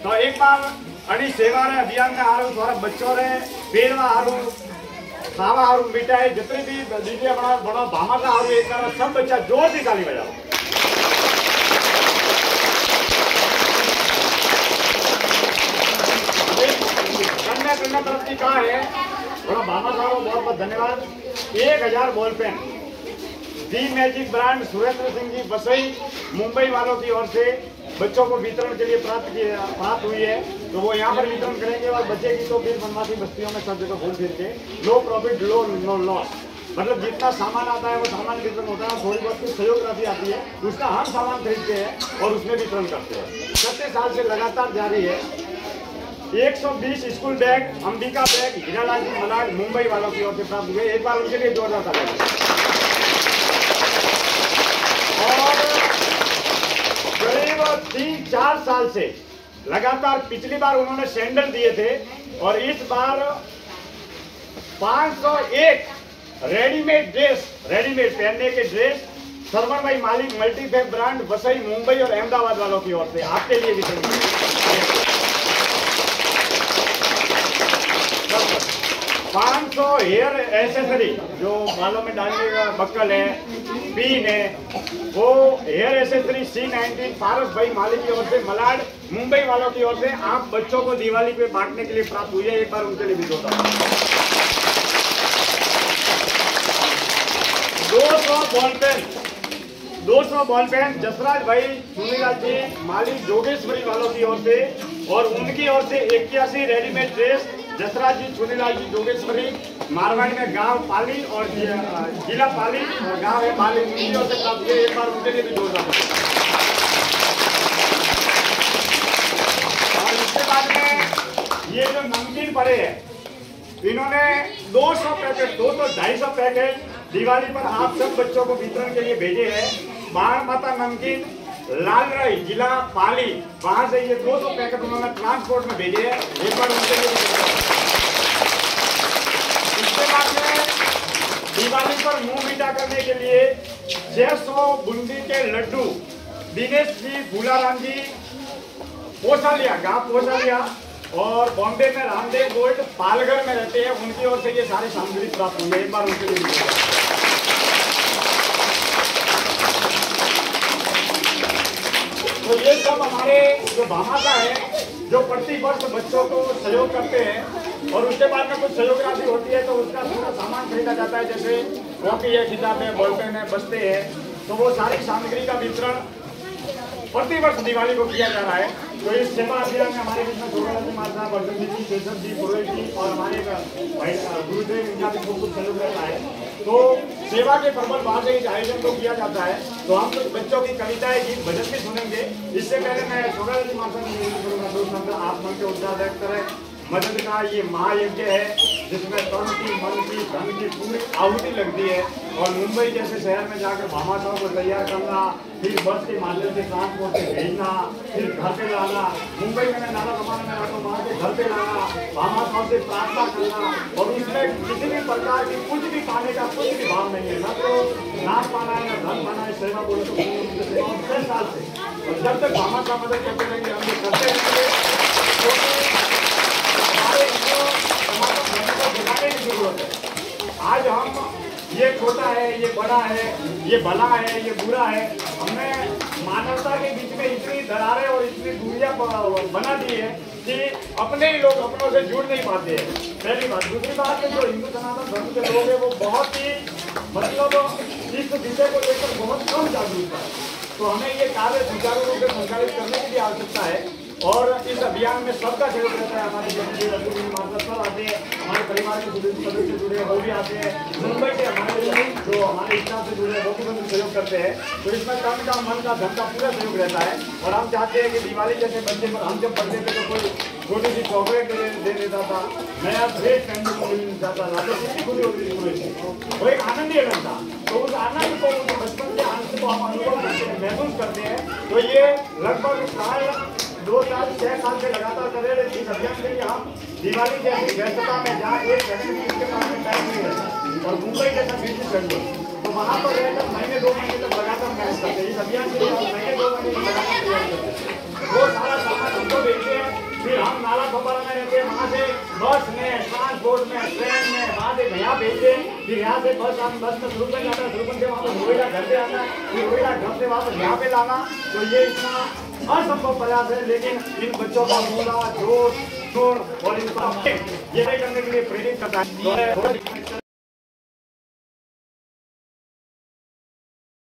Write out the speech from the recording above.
तो एक बार अड़ी सेवा रे अभियान में हारू थोड़ा बच्चों रे पेड़वा हारू खावा हारू मिठाई जितनी भी दीजिए बड़ा बड़ा भामा का हारू एक बार सब बच्चा जोर से ताली बजाओ। कन्या तरफ की कहा है बड़ा भामा साहब बहुत बहुत धन्यवाद। 1000 ball pen the magic brand Surendra Singh ji Basai Mumbai वालों की ओर से बच्चों को वितरण के लिए प्राप्त हुई है। तो वो यहाँ पर वितरण करेंगे और बचेगी तो फिर बनवासी बस्तियों में सब जगह घूम फिर के लो प्रॉफिट लो नो लॉस, मतलब जितना सामान आता है वो सामान वितरण होता है। थोड़ी बहुत कुछ सहयोग राशि आती है उसका हम सामान खरीदते हैं और उसमें वितरण करते हैं। 37 साल से लगातार जारी है। 120 school bag Ambika bag Hiralal ji Malad Mumbai वालों की ओर से प्राप्त हुए। एक बार उनके लिए जोरदार तालियां। और करीब 3-4 साल से लगातार पिछली बार उन्होंने सैंडल दिए थे और इस बार 501 रेडीमेड पहनने के ड्रेस सरवण भाई मालिक मल्टीफैब ब्रांड वसई मुंबई और अहमदाबाद वालों की ओर से आपके लिए वितरण 500 हेयर एसेसरी जो बालों में डालने का बक्कल है पिन है वो हेयर एसेसरी C19 फारूक भाई मालिक की ओर से मलाड मुंबई वालों की ओर से आप बच्चों को दिवाली पे बांटने के लिए प्राप्त हुई है। एक बार उनके लिए भी जोता 200 बॉल पेन जसराज भाई चुनीलाल जी मालिक जोगेश्वरी वालों की ओर से और उनकी ओर से 81 रेडीमेड ड्रेस जसराज जी चुनीलाल जी जोगेश्वरी मारवाड़ी में गांव पाली और जिला पाली और गांव है पाली उनकी ओर से प्राप्त हुए। एक बार उनके लिए भी जोरदार। और इसके बाद में ये जो नमकीन पड़े हैं इन्होंने 200 पैकेट 200-250 पैकेट दिवाली पर आप सब बच्चों को वितरण के लिए भेजे हैं। बाण माता नमकीन लालराई जिला पाली वहां से ये 200 पैकेट उन्होंने ट्रांसपोर्ट में भेजे हैं। एक बार उनके लिए। इसके बाद में दिवाली पर मुंह मीठा करने के लिए 600 बूंदी के लड्डू दिनेश जी फूलाराम जी पोसालिया गांव पोसालिया और बॉम्बे में रामदेव गोल्ड पालघर में रहते हैं उनकी ओर से ये सारी सामग्री प्राप्त हुई है। एक बार उनके लिए। तो ये सब हमारे जो भामाशा है जो प्रति वर्ष बच्चों को सहयोग करते हैं और उसके बाद में कुछ सहयोग राशि होती है तो उसका पूरा सामान खरीदा जाता है। जैसे कॉपी है किताब है बॉल पेन है बस्ते हैं तो वो सारी सामग्री का वितरण प्रति वर्ष दिवाली को किया जा रहा है। तो इस सेवा अभियान में हमारे बीच में जोगालाल जी माता अर्जुन जी केशव जी पुरोहित जी और हमारे भाई गुरुदेव इत्यादि को कुछ सहयोग रहता है। तो सेवा के प्रबल भाव से इस आयोजन को किया जाता है। तो हम कुछ बच्चों की कविताएं गीत भजन भी सुनेंगे। इससे पहले मैं जोगालाल जी माता की निवेदन करूंगा 2 शब्द आप मन के उत्साह व्यक्त करें। मदद का ये महायज्ञ है जिसमें तन की मन की धन की पूरी आहुति लगती है और मुंबई जैसे शहर में जाकर भामाशाहों को तैयार करना फिर बस के माध्यम से ट्रांसपोर्ट से भेजना फिर घर पे लाना मुंबई में नाला जमाने में रखो वहाँ के घर पे लाना भामाशाहों से प्रार्थना करना और उसमें किसी भी प्रकार की कुछ भी पाने का कुछ भी भाव नहीं है। न तो नाच पाना है न धन पाना है। सेवा बोले तो 6 साल से और जब तक भामाशाह मदद करते रहेंगे हम लोग करते रहेंगे। जरूरत है आज हम ये छोटा है ये बड़ा है ये भला है ये बुरा है हमने मानवता के बीच में इतनी दरारें और इतनी दूरियां बना दी है कि अपने ही लोग अपनों से जुड़ नहीं पाते हैं। पहली बात। दूसरी बात जो हिंदू सनातन धर्म के लोग हैं वो बहुत ही मतलब इस विषय को लेकर बहुत कम जागरूक है। तो हमें ये कार्य सुचारू रूप से संचालित करने की भी आवश्यकता है और इस अभियान में सबका सहयोग रहता है। हमारे जैसे माता सब आते हैं हमारे परिवार के सदस्य जुड़े हैं वो भी आते हैं मुंबई से हमारे जो हमारे स्टाफ से जुड़े हैं वो भी बहुत सहयोग करते हैं। तो इसमें तन का मन का धन का पूरा सहयोग रहता है और हम चाहते हैं कि दिवाली जैसे बच्चे पर हम जब पढ़ते थे तो कोई छोटी सी चॉकलेट दे देता था नया ड्रेस पहनने को मिल जाता था तो कितनी खुशी होती थी। वो एक आनंद ही अलग था। तो उस आनंद को बचपन के आनंद को हम अनुभव करते हैं महसूस करते हैं। तो ये लगभग 2-6 साल से लगातार कर रहे हैं इस अभियान के लिए। हम दिवाली जैसी व्यस्तता में जहाँ एक व्यक्ति के पास में टाइम नहीं रहता और मुंबई जैसा बिजली शेड्यूल तो वहाँ पर रहकर महीने 2 महीने तक लगातार मेहनत करते हैं। इस अभियान के लिए महीने 2 महीने लगातार तैयारी करते हैं। वो सारा सामान हमको भेजते हैं बस में, ट्रांसपोर्ट में, ट्रेन में, वहाँ से यहाँ भेजते, फिर यहाँ से बस में सुरपन जाता है, सुरपन से वहाँ पर रोहिला घर पे आता है, फिर रोहिला घर से वापस यहाँ पे लाना। तो ये इतना असंभव प्रयास है, लेकिन इन बच्चों का पूरा जोश शोर और इनका ये करने के लिए प्रेरित करता है।